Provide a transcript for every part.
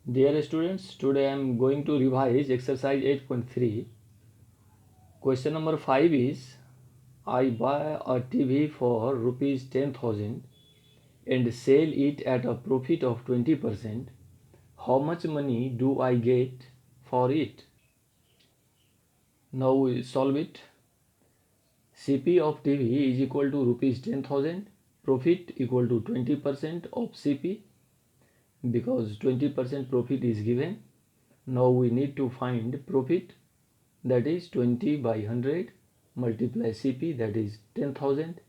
Dear students, today I am going to revise exercise 8.3. Question number 5 is, I buy a TV for rupees 10,000 and sell it at a profit of 20%. How much money do I get for it? Now we solve it. CP of TV is equal to rupees 10,000. Profit equal to 20% of CP because 20% profit is given. Now we need to find profit, that is 20 by 100 multiply CP, that is 10,000.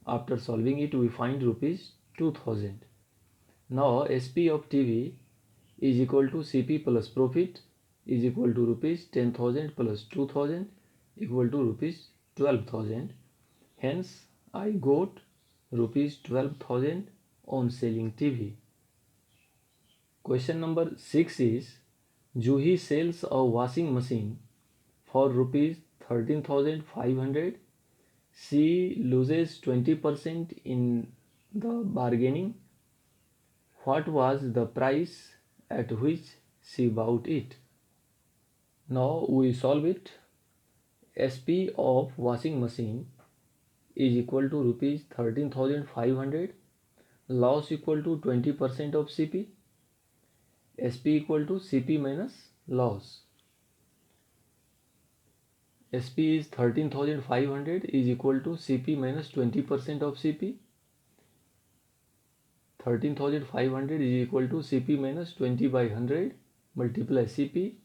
After solving it we find rupees 2,000. Now SP of TV is equal to CP plus profit is equal to rupees 10,000 plus 2,000 equal to rupees 12,000. Hence I got rupees 12,000 on selling TV. Question number 6 is, Juhi sells a washing machine for rupees 13,500. She loses 20% in the bargaining. What was the price at which she bought it? Now we solve it. SP of washing machine is equal to rupees 13,500. Loss equal to 20% of CP. SP equal to CP minus loss. SP is 13,500 is equal to CP minus 20% of CP. 13,500 is equal to CP minus 20 by 100 multiply CP.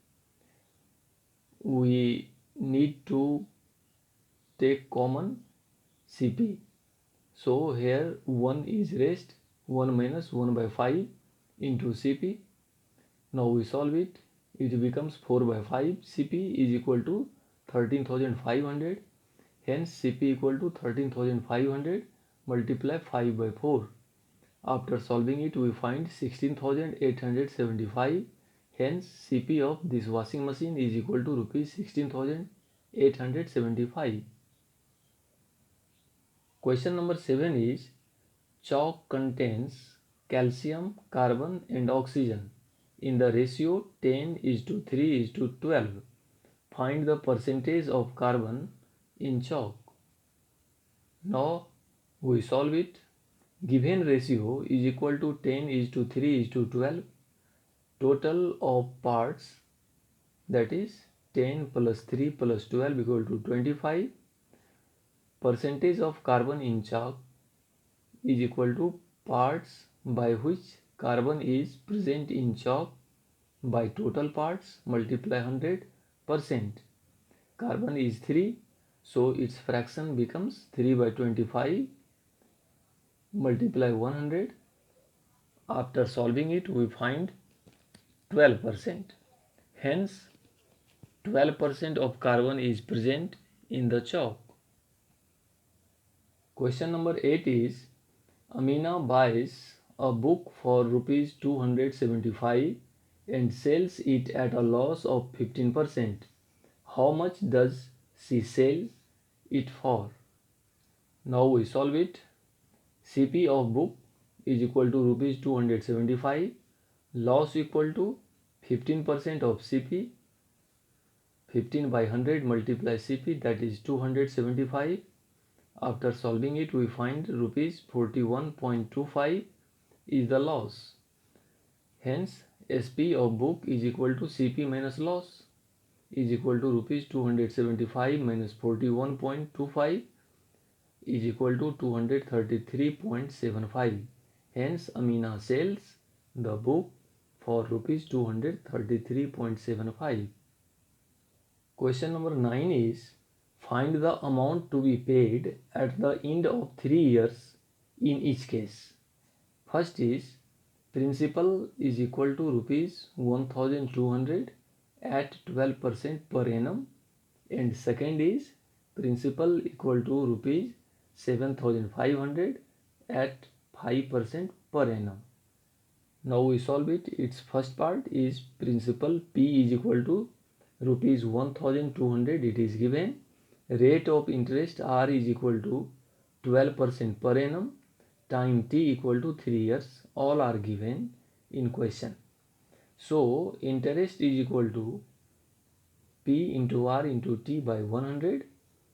We need to take common CP. So here 1 is raised, 1 minus 1 by 5 into CP. Now we solve it. It becomes 4 by 5. CP is equal to 13,500. Hence CP equal to 13,500 multiply 5 by 4. After solving it we find 16,875. Hence CP of this washing machine is equal to rupees 16,875. Question number 7 is, chalk contains calcium, carbon and oxygen in the ratio 10:3:12. Find the percentage of carbon in chalk. Now we solve it. Given ratio is equal to 10:3:12. Total of parts, that is 10 plus 3 plus 12 equal to 25. Percentage of carbon in chalk is equal to parts by which carbon is present in chalk by total parts multiply 100%. Carbon is 3, so its fraction becomes 3 by 25 multiply 100. After solving it we find 12%. Hence 12% of carbon is present in the chalk. Question number 8 is, Amina buys a book for rupees 275 and sells it at a loss of 15%. How much does she sell it for? Now we solve it. CP of book is equal to rupees 275. Loss equal to 15% of CP. 15 by 100 multiply CP, that is 275. After solving it we find rupees 41.25 is the loss. Hence SP of book is equal to CP minus loss is equal to rupees 275 minus 41.25 is equal to 233.75. Hence Amina sells the book for rupees 233.75. Question number 9 is, find the amount to be paid at the end of 3 years in each case. First is, principal is equal to rupees 1,200 at 12% per annum, and second is principal equal to rupees 7,500 at 5% per annum. Now we solve it. Its first part is principal P is equal to rupees 1,200, it is given. Rate of interest R is equal to 12% per annum. Time T equal to 3 years. All are given in question. So interest is equal to P into R into T by 100.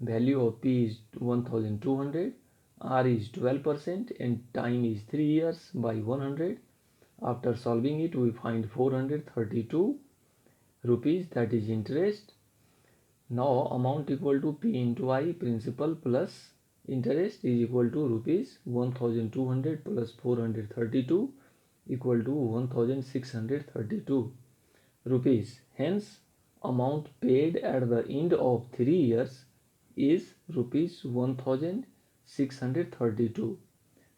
Value of P is 1200. R is 12% and time is 3 years by 100. After solving it, we find 432 rupees, that is interest. Now amount equal to P into I, principal plus interest, is equal to rupees 1200 plus 432 equal to 1632 rupees. Hence amount paid at the end of 3 years is rupees 1632.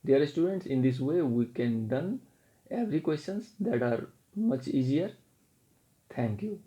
Dear students, in this way we can done every questions that are much easier. Thank you.